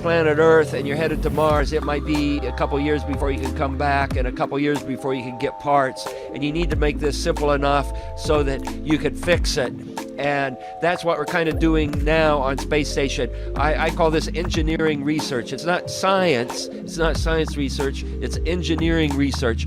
planet Earth and you're headed to Mars, it might be a couple years before you can come back and a couple years before you can get parts. And you need to make this simple enough so that you can fix it. And that's what we're kind of doing now on Space Station. I call this engineering research. It's not science. It's not science research. It's engineering research.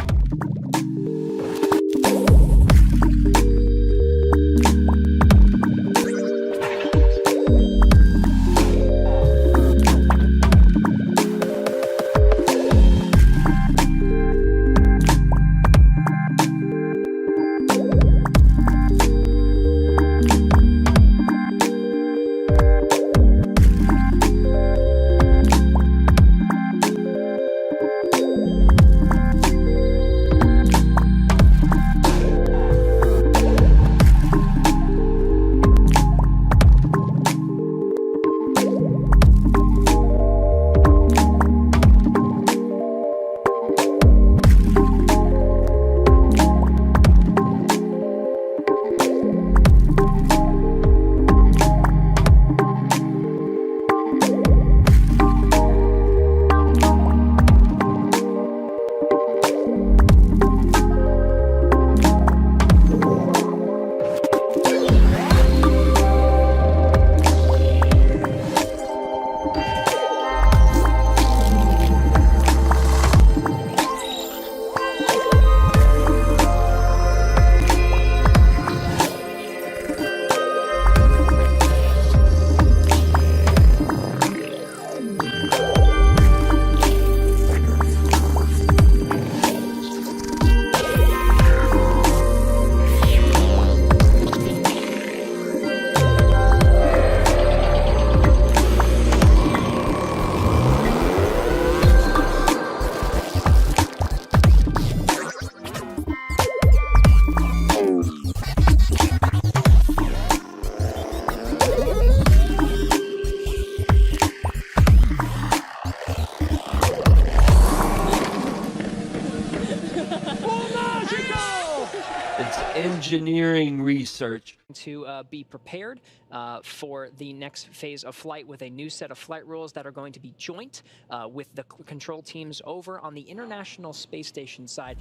Engineering research. To be prepared for the next phase of flight with a new set of flight rules that are going to be joint with the control teams over on the International Space Station side.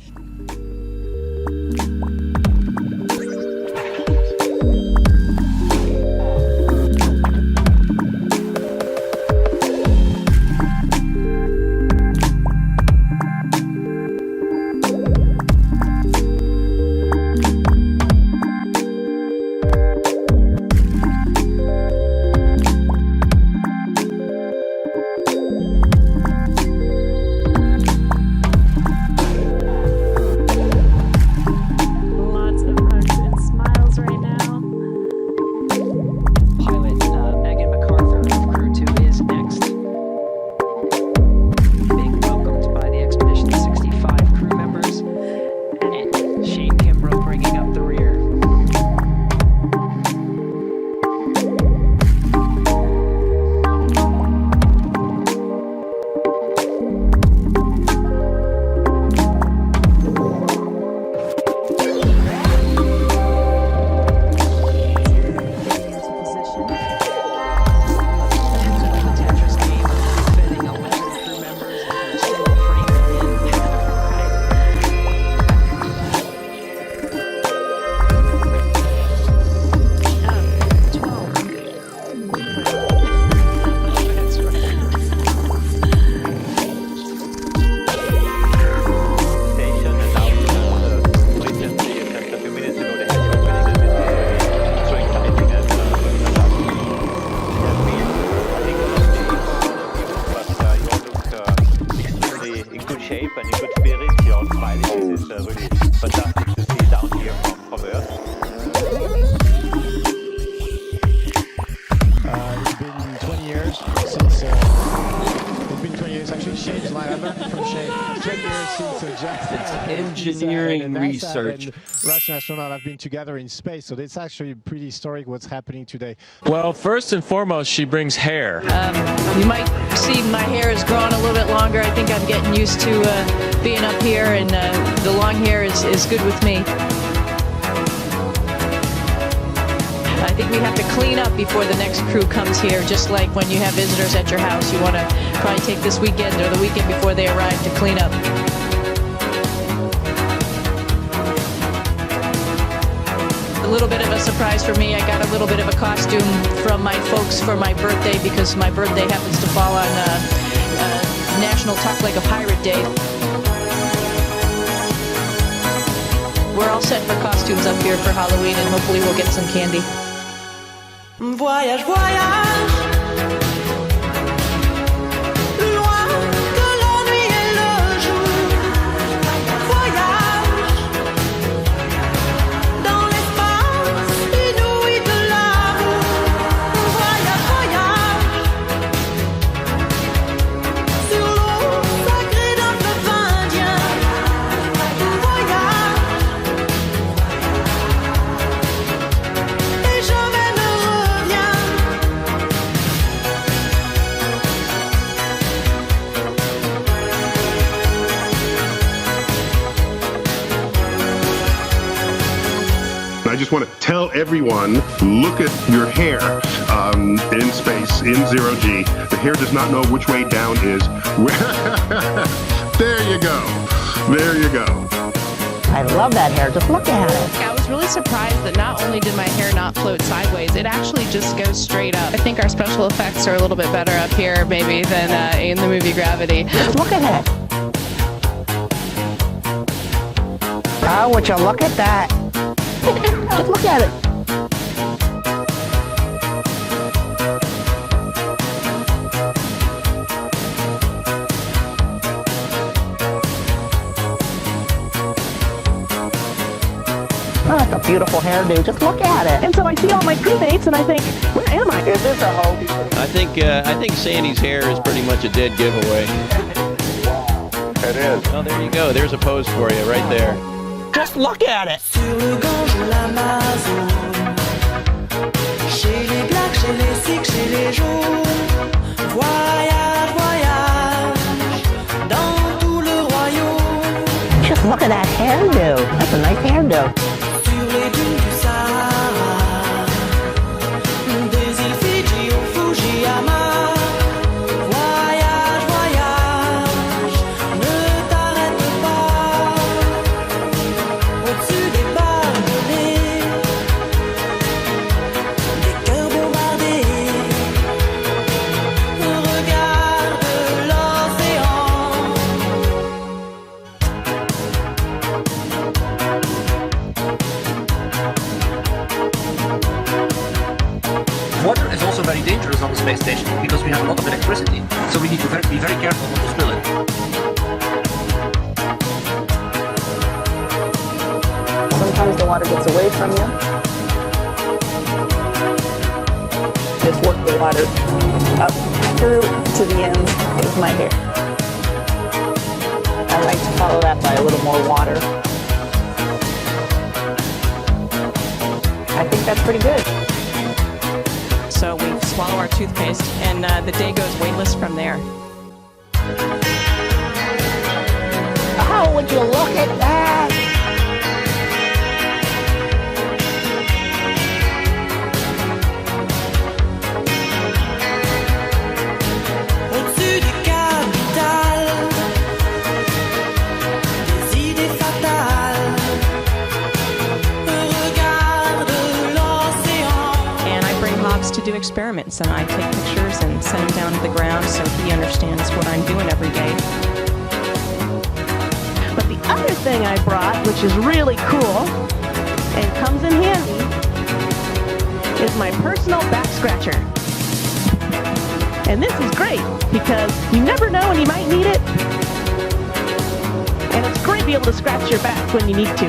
Engineering research. Russian astronauts have been together in space, so it's actually pretty historic what's happening today. Well, first and foremost, she brings hair. You might see my hair has grown a little bit longer. I think I'm getting used to being up here, and the long hair is good with me. I think we have to clean up before the next crew comes here, just like when you have visitors at your house. You want to probably take this weekend or the weekend before they arrive to clean up. A little bit of a surprise for me. I got a little bit of a costume from my folks for my birthday because my birthday happens to fall on National Talk Like a Pirate Day. We're all set for costumes up here for Halloween, and hopefully we'll get some candy. Voyage, voyage. I just want to tell everyone, look at your hair in space, in zero-G. The hair does not know which way down is. There you go. There you go. I love that hair. Just look at it. I was really surprised that not only did my hair not float sideways, it actually just goes straight up. I think our special effects are a little bit better up here, maybe, than in the movie Gravity. Just look at it. Oh, would you look at that? Just look at it. Oh, that's a beautiful hairdo. Just look at it. And so I see all my crewmates and I think, where am I? Is this a hoax? I think Sandy's hair is pretty much a dead giveaway. It is. Oh, there you go. There's a pose for you right there. Just look at it. Sur le Gange ou l'Amazon, chez les Blacks, chez les Sikhs, chez les Jaunes, voyage, voyage, dans tout le royaume. Just look at that hairdo. That's a nice hairdo. Sur les dunes du Sahara, des îles Fidji au Fujiyama. Voyage, voyage, ne t'arrête pas. Au-dessus des barbelés, des cœurs bombardés. Regarde l'océan. Water is also very dangerous on the space station because we have a lot of electricity, so we need to be very careful not to spill it. Sometimes the water gets away from you. Just work the water up through to the end of my hair. I like to follow that by a little more water. I think that's pretty good. So we swallow our toothpaste, and the day goes weightless from there. Oh, would you look at that? Au-dessus des capitales, des idées fatales. Regarde l'océan. And I bring Hobbs to do experiments, and I take pictures and send them down to the ground so he understands what I'm doing every day. But the other thing I brought, which is really cool and comes in handy, is my personal back scratcher. And this is great because you never know when you might need it. And it's great to be able to scratch your back when you need to.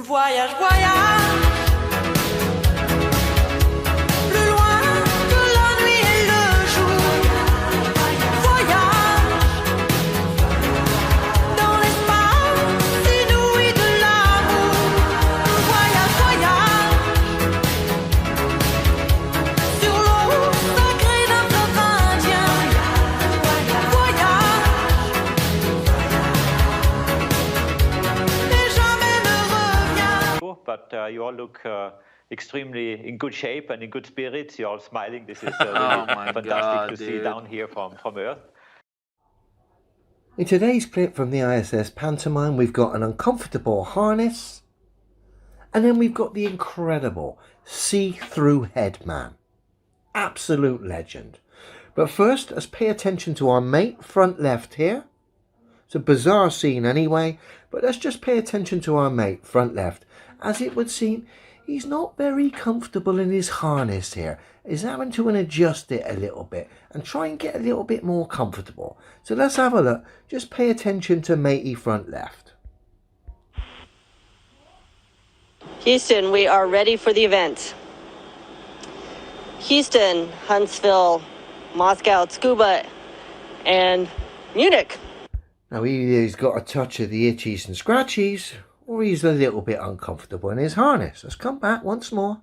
Voyage, voyage, plus loin que la nuit et le jour. Voyage, dans l'espace inouï de l'amour. but you all look extremely in good shape and in good spirits. You're all smiling. This is really fantastic to see down here from Earth. In today's clip from the ISS pantomime, we've got an uncomfortable harness, and then we've got the incredible see-through head man. Absolute legend. But first, let's pay attention to our mate front left here. It's a bizarre scene anyway, but let's just pay attention to our mate front left. As it would seem, he's not very comfortable in his harness here. He's having to adjust it a little bit and try and get a little bit more comfortable. So let's have a look. Just pay attention to matey front left. Houston, we are ready for the event. Houston, Huntsville, Moscow, Tsukuba, and Munich. Now either he's got a touch of the itchies and scratchies, or he's a little bit uncomfortable in his harness. Let's come back once more.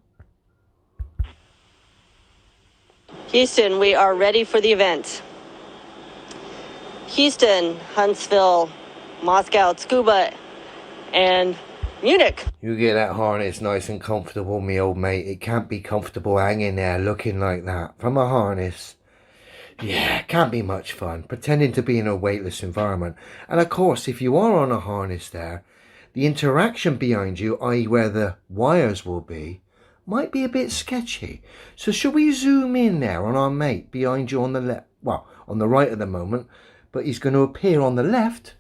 Houston, we are ready for the event. Houston, Huntsville, Moscow, Tsukuba, and Munich. You get that harness nice and comfortable, me old mate. It can't be comfortable hanging there looking like that from a harness. Yeah, it can't be much fun pretending to be in a weightless environment. And of course, if you are on a harness there, the interaction behind you, i.e. where the wires will be, might be a bit sketchy. So shall we zoom in there on our mate behind you on the left? Well, on the right at the moment, but he's going to appear on the left,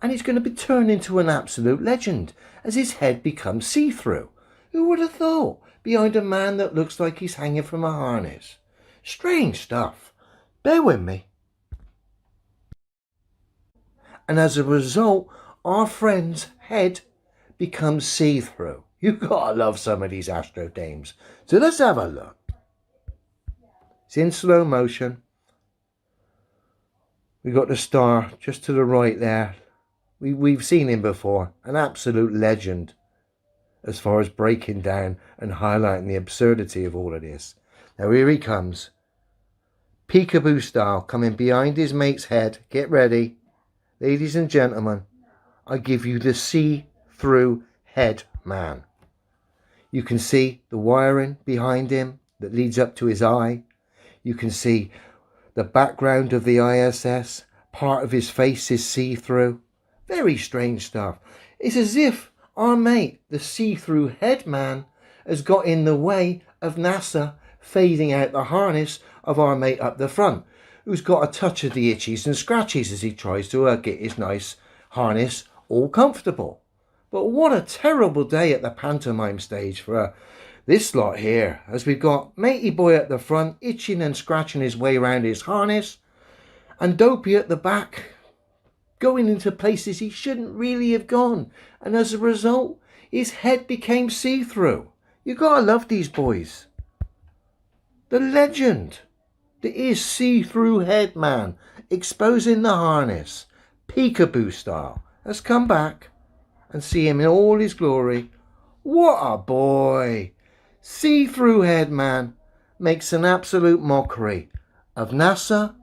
and he's going to be turned into an absolute legend as his head becomes see-through. Who would have thought? Behind a man that looks like he's hanging from a harness. Strange stuff. Bear with me. And as a result, our friend's head becomes see-through. You've got to love some of these Astro Dames. So let's have a look. It's in slow motion. We've got the star just to the right there. We've seen him before. An absolute legend as far as breaking down and highlighting the absurdity of all of this. Now here he comes. Peekaboo style, coming behind his mate's head. Get ready. Ladies and gentlemen, I give you the see-through head man. You can see the wiring behind him that leads up to his eye. You can see the background of the ISS. Part of his face is see-through. Very strange stuff. It's as if our mate, the see-through head man, has got in the way of NASA fading out the harness of our mate up the front, who's got a touch of the itchies and scratchies as he tries to get his nice harness all comfortable. But what a terrible day at the pantomime stage for this lot here, as we've got matey boy at the front itching and scratching his way around his harness, and Dopey at the back going into places he shouldn't really have gone, and as a result his head became see-through. You gotta love these boys. The legend that is see-through head man exposing the harness, peekaboo style. Let's come back and see him in all his glory. What a boy! See-through head man makes an absolute mockery of NASA,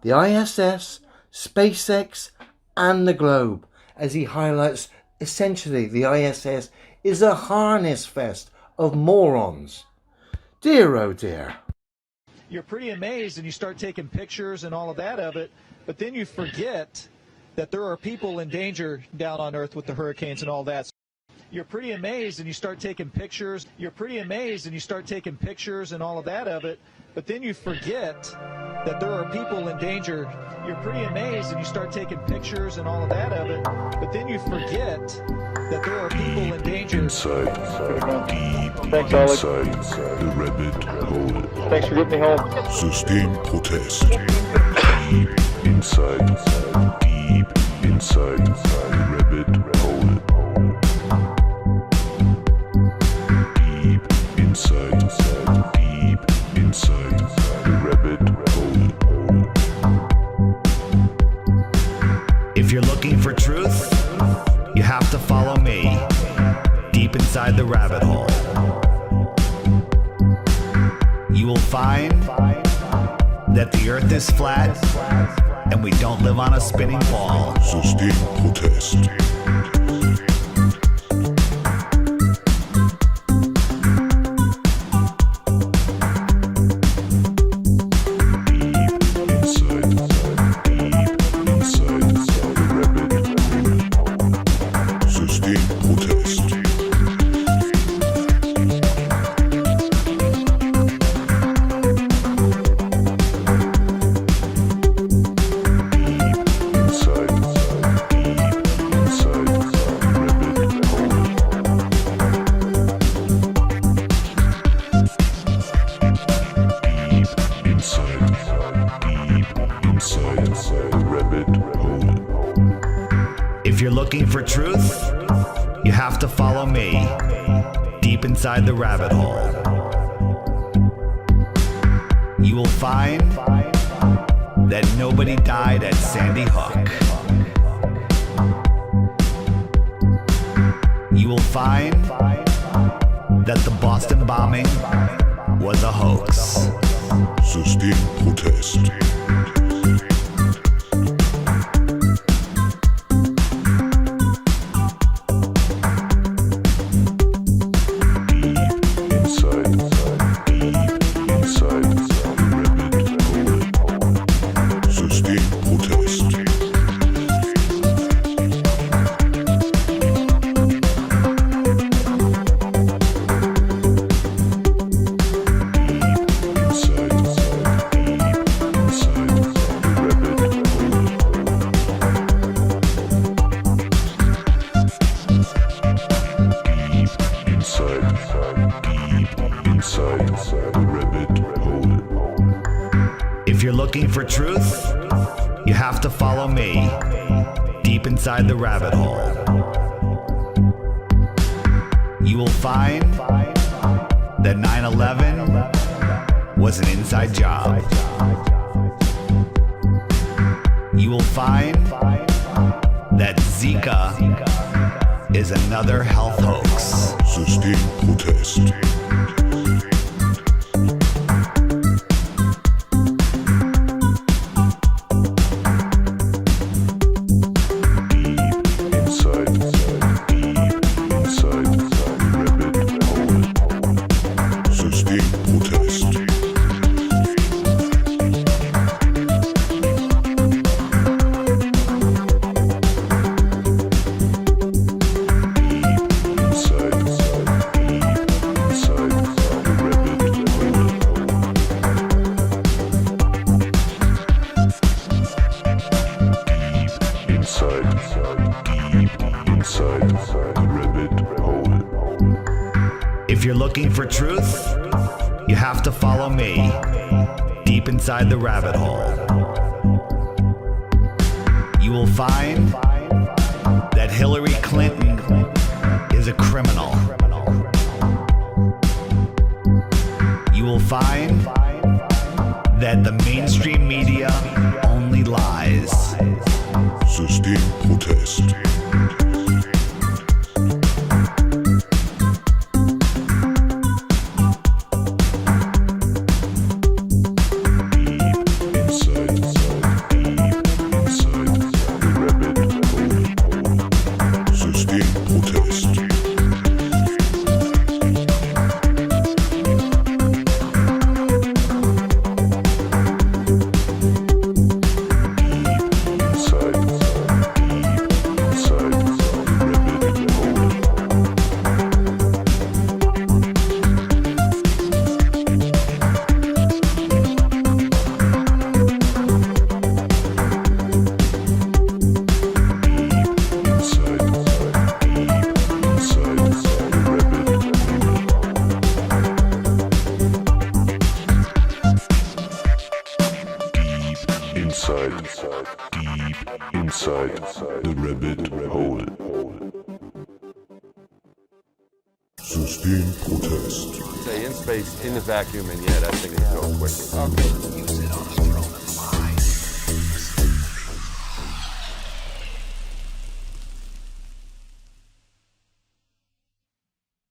the ISS, SpaceX, and the globe, as he highlights essentially the ISS is a harness fest of morons. Dear oh dear. You're pretty amazed and you start taking pictures and all of that of it, but then you forget that there are people in danger down on Earth with the hurricanes and all that. You're pretty amazed and you start taking pictures. You're pretty amazed and you start taking pictures and all of that of it, but then you forget that there are people in danger. You're pretty amazed and you start taking pictures and all of that of it, but then you forget that there are people in danger. Inside, deep inside the rabbit hole. Thanks for getting me home. System protest. Deep inside, deep inside the rabbit hole. Deep inside, deep inside the rabbit hole. If you're looking for truth, you have to follow me deep inside the rabbit hole. You will find that the earth is flat and we don't live on a spinning ball. System protest. have to follow me deep inside the rabbit hole. You will find that nobody died at Sandy Hook. You will find that the Boston bombing was a hoax. Systemprotest. If you're looking for truth, you have to follow me deep inside the rabbit hole. You will find that 9/11 was an inside job. You will find that Zika is another health hoax. Systemprotest. If you're looking for truth, you have to follow me deep inside the rabbit hole. You will find that Hillary Clinton is a criminal. You will find that the mainstream media only lies. Systemprotest. Inside the rabbit hole. Systemprotest. Say in space, in the vacuum, and yeah, that thing is going quickly. Use it on a throne.